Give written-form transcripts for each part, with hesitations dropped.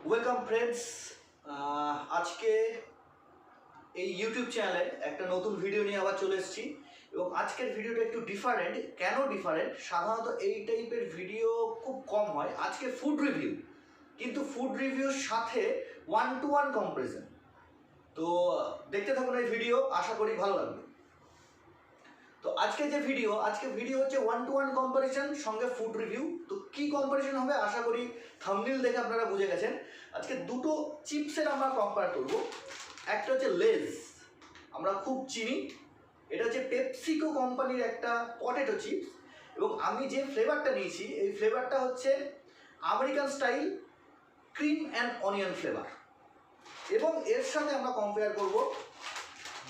Welcome friends. আজকে এই YouTube চ্যানেলে একটা নতুন ভিডিও নিয়ে আবার চলে এসেছি এবং আজকের ভিডিওটা একটু ডিফারেন্ট। কেন ডিফারেন্ট? সাধারণত এই টাইপের ভিডিও খুব কম হয়। আজকে ফুড রিভিউ, কিন্তু ফুড রিভিউর সাথে 1-to-1 কম্পারিজন। তো দেখতে থাকুন এই ভিডিও, আশা করি ভালো লাগবে। তো আজকে ভিডিও হচ্ছে 1-to-1 কম্পারিজন সঙ্গে ফুড রিভিউ। তো কি কম্পারিজন হবে আশা করি থাম্বনেল দেখে আপনারা বুঝে গেছেন। আজকে দুটো চিপসের আমরা কম্পেয়ার করব। একটা হচ্ছে লেজ, আমরা খুব চিনি। এটা হচ্ছে পেপসিকো কোম্পানির একটা পটেটো চিপস এবং আমি যে ফ্লেভারটা নিয়েছি এই ফ্লেভারটা হচ্ছে American style cream and onion flavour. এবং এর সাথে আমরা কম্পেয়ার করব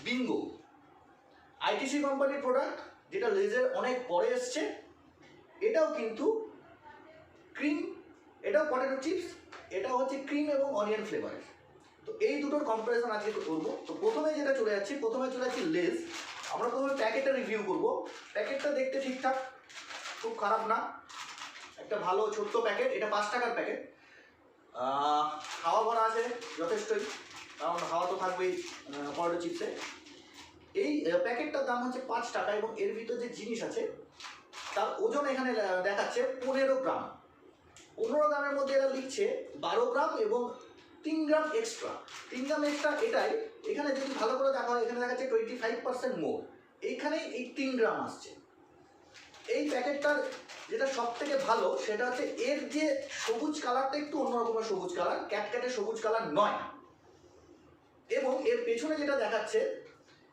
বিঙ্গো, আইটিসি কোম্পানির প্রোডাক্ট, যেটা লেজের অনেক পরে এসছে। এটাও কিন্তু ক্রিম, এটাও পটেটো চিপস, এটাও হচ্ছে ক্রিম এবং অনিয়ন ফ্লেভারের। তো এই দুটোর কম্পারিজন আজকে করবো। তো প্রথমে চলে যাচ্ছি লেজ। আমরা প্রথমে প্যাকেটটা রিভিউ করব। প্যাকেটটা দেখতে ঠিকঠাক, খুব খারাপ না, একটা ভালো ছোট্ট প্যাকেট। এটা 5 টাকার প্যাকেট। হাওয়া ভরা আছে যথেষ্টই, কারণ হাওয়া তো থাকবেই পটেটো চিপসে। এই প্যাকেটটার দাম হচ্ছে 5 টাকা এবং এর ভিতর যে জিনিস আছে তার ওজন এখানে দেখাচ্ছে 15 গ্রাম। 15 গ্রামের মধ্যে এরা লিখছে 12 গ্রাম এবং 3 গ্রাম এক্সট্রা। 3 গ্রাম এক্সট্রা এটাই, এখানে যদি ভালো করে দেখা হয় এখানে দেখাচ্ছে 25% মোর। এইখানেই এই 3 গ্রাম আসছে। এই প্যাকেটটার যেটা সব থেকে ভালো সেটা হচ্ছে এর যে সবুজ কালারটা একটু অন্যরকমের সবুজ কালার, ক্যাটক্যাটে সবুজ কালার নয়। এবং এর পেছনে যেটা দেখাচ্ছে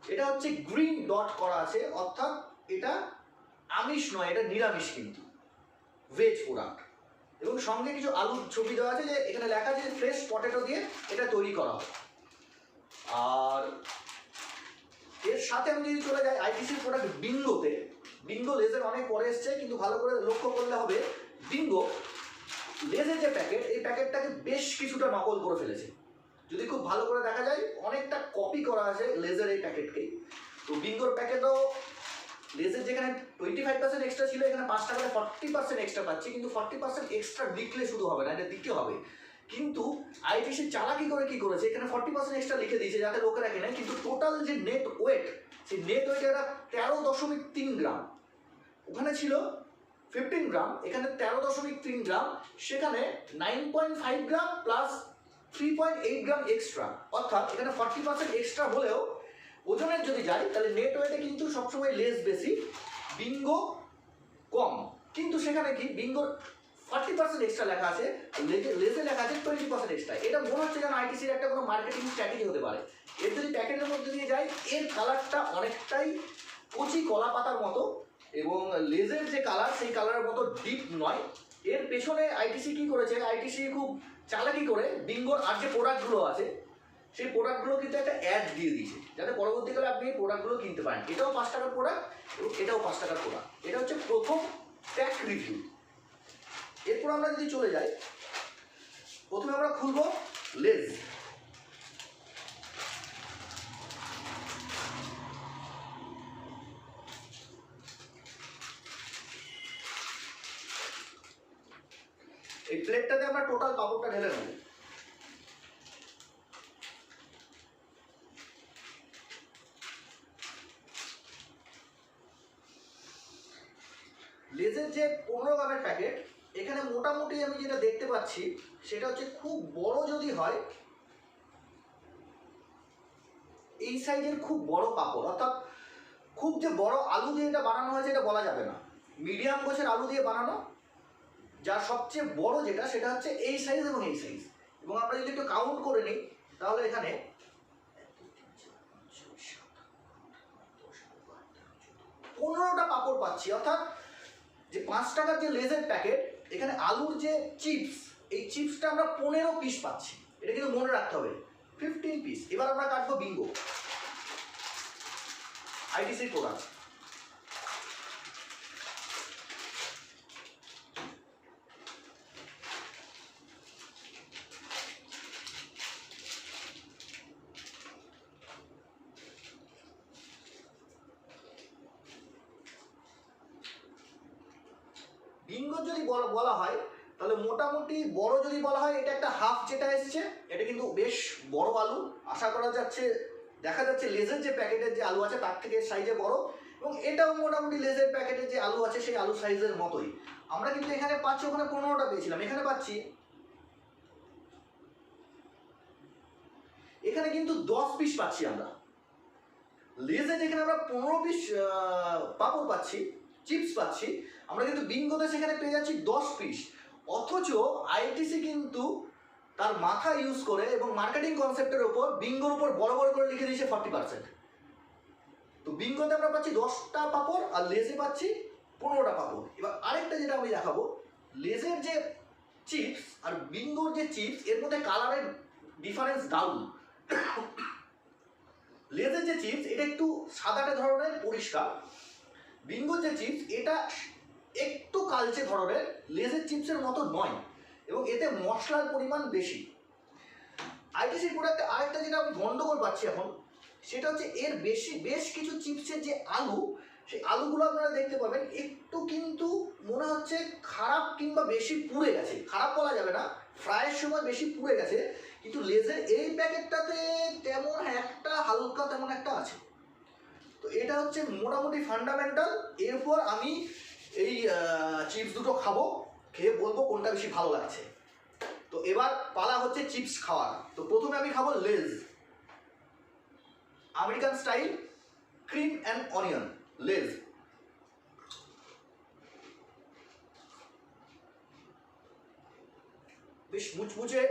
এটা হচ্ছে গ্রিন ডট করা আছে, অর্থাৎ এটা আমিষ নয়, এটা নিরামিষ, কিন্তু ভেজ প্রোডাক্ট। এবং সঙ্গে কিছু আলুর ছবি দেওয়া আছে, যে এখানে লেখা আছে ফ্রেশ পটেটো দিয়ে এটা তৈরি করা হয়। আর এর সাথে আমি যদি চলে যাই আইটিসির প্রোডাক্ট বিঙ্গোতে, বিঙ্গো লেজের অনেক পরে এসছে, কিন্তু ভালো করে লক্ষ্য করলে হবে বিঙ্গো লেজের যে প্যাকেট, এই প্যাকেটটাকে বেশ কিছুটা নকল করে ফেলেছে। যদি খুব ভালো করে দেখা যায় অনেকটা কপি করা আছে লেজের এই প্যাকেটকেই। তো বিঙ্গোর প্যাকেটও লেজের যেখানে 25% এক্সট্রা ছিল, এখানে 5 টাকায় 40% এক্সট্রা পাচ্ছি। কিন্তু 40% এক্সট্রা লিখলে শুধু হবে না, এটা দিতে হবে। কিন্তু আইটিসি চালাকি করে কি করেছে, এখানে 40% এক্সট্রা লিখে দিয়েছে যাতে লোকেরা কেনে, কিন্তু টোটাল যে নেট ওয়েট, সেই নেট ওয়েট এরা 13.3 গ্রাম। ওখানে ছিল 15 গ্রাম, এখানে 13.3 গ্রাম। সেখানে 9.5 গ্রাম প্লাস 3.8 গ্রাম এক্সট্রা, অর্থাৎ এখানে 40% এক্সট্রা হলেও ওজনের যদি যাই তাহলে নেট ওয়েটে কিন্তু সবসময় লেস বেশি, বিঙ্গো কম। কিন্তু সেখানে কি বিঙ্গোর 40% এক্সট্রা লেখা আছে, লেসে লেখা আছে 20% এক্সট্রা। এটা মনে হচ্ছে যেন আইটিসির একটা কোনো মার্কেটিং স্ট্র্যাটেজি হতে পারে। এর যদি প্যাকেটের মধ্যে দিয়ে যাই, এর কালারটা অনেকটাই কচি কলা পাতার মতো এবং লেজের যে কালার সেই কালারের মতো ডিপ নয়। এর পেছনে আইটিসি কি করেছে, আইটিসি খুব চালাকি করে বিঙ্গোর আর যে প্রোডাক্টগুলো আছে সেই প্রোডাক্টগুলো কিন্তু একটা অ্যাড দিয়ে দিয়েছে, যাতে পরবর্তীকালে আপনি এই প্রোডাক্টগুলো কিনতে পারেন। এটাও 5 টাকার প্রোডাক্ট এবং এটাও 5 টাকার প্রোডাক্ট। এটা হচ্ছে প্রথম প্যাক রিভিউ। এরপর আমরা যদি চলে যাই, প্রথমে আমরা খুলবো লেজ। এই প্লেটটাতে আমরা টোটাল কাপড়টা ঢেলে নেব। লেজের যে 15 গ্রামের প্যাকেট, এখানে মোটামুটি আমি যেটা দেখতে পাচ্ছি সেটা হচ্ছে খুব বড় যদি হয় এই সাইজের খুব বড় কাপড়, অর্থাৎ খুব যে বড় আলু দিয়ে এটা বানানো হয়েছে এটা বলা যাবে না। মিডিয়াম গোছের আলু দিয়ে বানানো, যার সবচেয়ে বড় যেটা সেটা হচ্ছে এই সাইজ এবং এই সাইজ। এবং আমরা যদি একটু কাউন্ট করে নিই তাহলে এখানে 15টা কাপড় পাচ্ছি, অর্থাৎ যে 5 টাকার যে লেজের প্যাকেট, এখানে আলুর যে চিপস, এই চিপসটা আমরা 15 পিস পাচ্ছি। এটা কিন্তু মনে রাখতে হবে, 15 পিস। এবার আমরা কাটবো বিঙ্গো, আইটিসির প্রোডাক্ট। বিঙ্গো যদি বলা হয় তাহলে মোটামুটি বড় যদি বলা হয়, এটা একটা হাফ যেটা এসছে, এটা কিন্তু বেশ বড় আলু। আশা করা যাচ্ছে, দেখা যাচ্ছে লেজের যে প্যাকেটের যে আলু আছে তার থেকে সাইজে বড়, এবং এটাও মোটামুটি লেজের প্যাকেটের যে আলু আছে সেই আলু সাইজের মতোই। আমরা কিন্তু এখানে পাচ্ছি, ওখানে 15টা পেয়েছিলাম, এখানে পাচ্ছি, এখানে কিন্তু 10 পিস পাচ্ছি আমরা। লেজে যেখানে আমরা 15 পিস পাপড় পাচ্ছি, চিপস পাচ্ছি, আমরা কিন্তু বিঙ্গোতে সেখানে পেয়ে যাচ্ছি 10 পিস। অথচ আইটিসি কিন্তু তার মাথা ইউজ করে এবং মার্কেটিং কনসেপ্টের ওপর বিঙ্গোর উপর বড় বড় করে লিখে দিয়েছে 40%। তো বিঙ্গোতে আমরা পাচ্ছি 10টা পাপড় আর লেজে পাচ্ছি 15টা পাপড়। এবার আরেকটা যেটা আমি দেখাবো, লেজের যে চিপস আর বিঙ্গোর যে চিপস, এর মধ্যে কালারের ডিফারেন্স দারুণ। লেজের যে চিপস এটা একটু সাদাটে ধরনের পরিষ্কার, বিঙ্গোর যে চিপস এটা একটু কালচে ধরনের, লেজের চিপসের মতো নয়, এবং এতে মশলার পরিমাণ বেশি। আইটিসির প্রোডাক্টে আরেকটা যেটা আমি গন্ডগোল পাচ্ছি এখন, সেটা হচ্ছে এর বেশ কিছু চিপসের যে আলু, সেই আলুগুলো আপনারা দেখতে পাবেন একটু কিন্তু মনে হচ্ছে খারাপ কিংবা বেশি পুড়ে গেছে। খারাপ বলা যাবে না, ফ্রাইয়ের সময় বেশি পুড়ে গেছে, কিন্তু লেজের এই প্যাকেটটাতে তেমন একটা হালকা তেমন একটা আছে। তো এটা হচ্ছে মোটামুটি ফান্ডামেন্টাল। এরপর আমি এই চিপস দুটো খাবো, খেয়ে বলবো কোনটা বেশি ভালো লাগছে। তো এবার পালা হচ্ছে চিপস খাওয়ার। তো প্রথমে আমি খাবো লেজ American style cream and onion লেজ। বেশ মুচমুচে,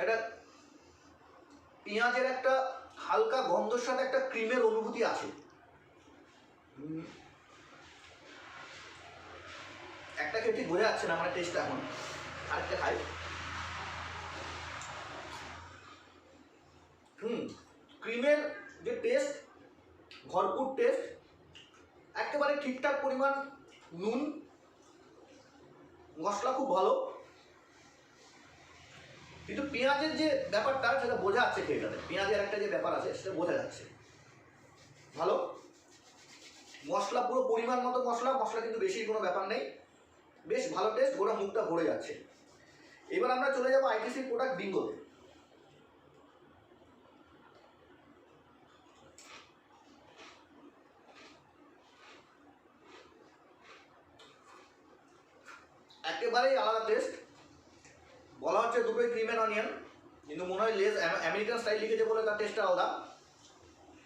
একটা পেঁয়াজের একটা হালকা গন্ধের সাথে একটা ক্রিমের অনুভূতি আছে। একটা খেয়ে ঠিক বোঝা যাচ্ছে না আমার টেস্টটা এখন, আরেকটা খাই। ক্রিমের যে টেস্ট, ভরপুর টেস্ট, একেবারে ঠিকঠাক পরিমাণ নুন, মশলা খুব ভালো, কিন্তু পেঁয়াজের যে ব্যাপারটা সেটা বোঝা যাচ্ছে খেয়েটাতে, পেঁয়াজের একটা যে ব্যাপার আছে সেটা বোঝা যাচ্ছে ভালো। মশলা পুরো পরিমাণ মতো মশলা, মশলা কিন্তু বেশি কোনো ব্যাপার নেই, বেশ ভালো টেস্ট, গোটা মুখটা ভরে যাচ্ছে। এবার আমরা চলে যাবো আইটিসির প্রোডাক্ট বিঙ্গোতে। একেবারেই আলাদা টেস্ট, বলা হচ্ছে দুটোই ক্রিম অ্যান্ড অনিয়ন, কিন্তু মনে হয় লেজ আমেরিকান স্টাইল লিখেছে বলে তার টেস্টটা আলাদা।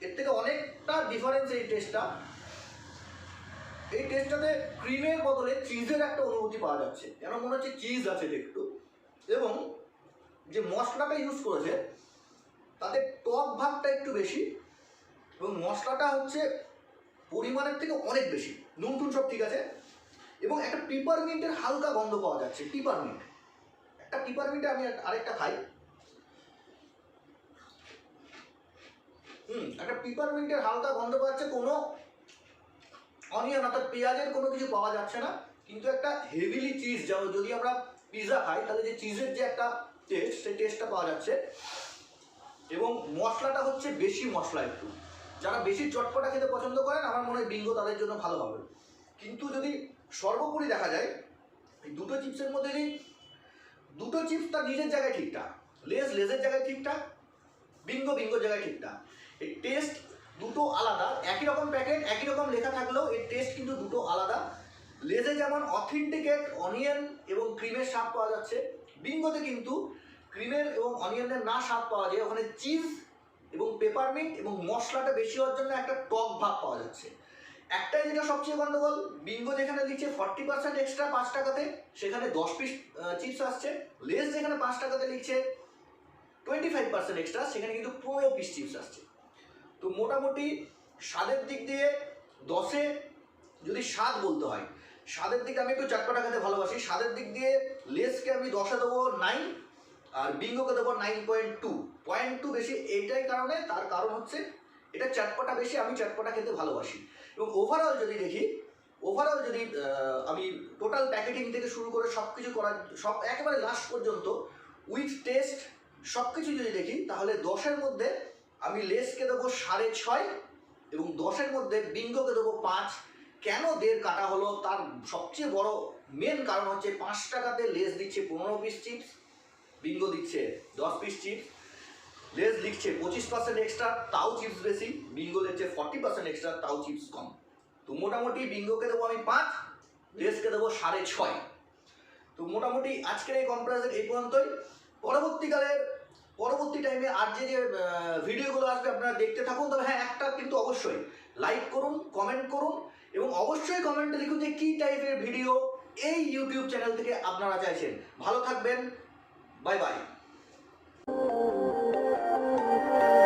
এর থেকে অনেকটা ডিফারেন্স এই টেস্টটা। এই টেস্টটাতে ক্রিমের বদলে চিজের একটা অনুভূতি পাওয়া যাচ্ছে, যেন মনে হচ্ছে চিজ আছে একটু, এবং যে মশলাটা ইউজ করেছে তাতে টক ভাবটা একটু বেশি, এবং মশলাটা হচ্ছে পরিমাণের থেকে অনেক বেশি, নুন টুন সব ঠিক আছে, এবং একটা পিপারমিন্টের হালকা গন্ধ পাওয়া যাচ্ছে। পিপারমিন্ট, একটা পিপারমিন্টে আমি আরেকটা খাই। একটা পিপারমিন্টের হালকা গন্ধ পাওয়া যাচ্ছে, কোনো অনিয়ন অর্থাৎ পেঁয়াজের কোনো কিছু পাওয়া যাচ্ছে না, কিন্তু একটা হেভিলি চিজ, যদি আমরা পিৎজা খাই তাহলে যে চিজের যে একটা টেস্ট, সেই টেস্টটা পাওয়া যাচ্ছে। এবং মশলাটা হচ্ছে বেশি মশলা একটু, যারা বেশি চটপটা খেতে পছন্দ করেন আমার মনে হয় বিঙ্গো তাদের জন্য ভালো হবে। কিন্তু যদি সর্বোপরি দেখা যায় এই দুটো চিপসের মধ্যে, দুটো চিপস তার নিজের জায়গায় ঠিকঠাক, লেজের জায়গায় ঠিকঠাক, বিঙ্গোর জায়গায় ঠিকঠাক। এই টেস্ট দুটো আলাদা, একই রকম প্যাকেট একই রকম লেখা থাকলেও এর টেস্ট কিন্তু দুটো আলাদা। লেজে যেমন অথেন্টিকেট অনিয়ন এবং ক্রিমের স্বাদ পাওয়া যাচ্ছে, বিঙ্গোতে কিন্তু ক্রিমের এবং অনিয়নের না স্বাদ পাওয়া যায়, ওখানে চিজ এবং পেপারমিন্ট এবং মশলাটা বেশি হওয়ার জন্য একটা টক ভাব পাওয়া যাচ্ছে। একটাই যেটা সবচেয়ে গন্ডগোল, বিঙ্গো যেখানে দিচ্ছে 40% এক্সট্রা 5 টাকাতে, সেখানে 10 পিস চিপস আসছে। লেস যেখানে 5 টাকাতে লিখছে 25% এক্সট্রা, সেখানে কিন্তু 15 পিস চিপস আসছে। তো মোটামুটি স্বাদের দিক দিয়ে 10-এ যদি স্বাদ বলতে হয়, স্বাদের দিকে আমি একটু চটপটা খেতে ভালোবাসি, স্বাদের দিক দিয়ে লেসকে আমি 10-এ দেবো 9, আর বিঙ্গোকে দেবো 9.2। 0.2 বেশি এইটাই কারণে, তার কারণ হচ্ছে এটা চটপটা বেশি, আমি চটপটা খেতে ভালোবাসি। এবং ওভারঅল যদি দেখি, যদি আমি টোটাল প্যাকেটিং থেকে শুরু করে সব কিছু করার, সব একেবারে লাস্ট পর্যন্ত উইথ টেস্ট সব কিছু যদি দেখি, তাহলে 10-এর মধ্যে আমি লেসকে দেবো 6.5, এবং 10-এর মধ্যে বিঙ্গোকে দেবো 5, কেন 1.5 কাটা হলো তার সবচেয়ে বড় মেন কারণ হচ্ছে 5 টাকাতে লেস দিচ্ছে 15 পিস চিপস, বিঙ্গো দিচ্ছে 10 পিস চিপস, লেস দিচ্ছে 25% এক্সট্রা তাও চিপস বেশি, বিঙ্গো দিচ্ছে 40% এক্সট্রা তাও চিপস কম। তো মোটামুটি বিঙ্গোকে দেবো আমি 5, লেসকে দেবো 6.5। তো মোটামুটি আজকের এই কম্পারিজন এই পর্যন্তই। পরবর্তী টাইমে আর যে ভিডিওগুলো আসবে আপনারা দেখতে থাকুন। তবে হ্যাঁ, একটা কিন্তু অবশ্যই লাইক করুন, কমেন্ট করুন এবং অবশ্যই কমেন্টে লিখুন যে কী টাইপের ভিডিও এই ইউটিউব চ্যানেল থেকে আপনারা চাইছেন। ভালো থাকবেন, বাই বাই।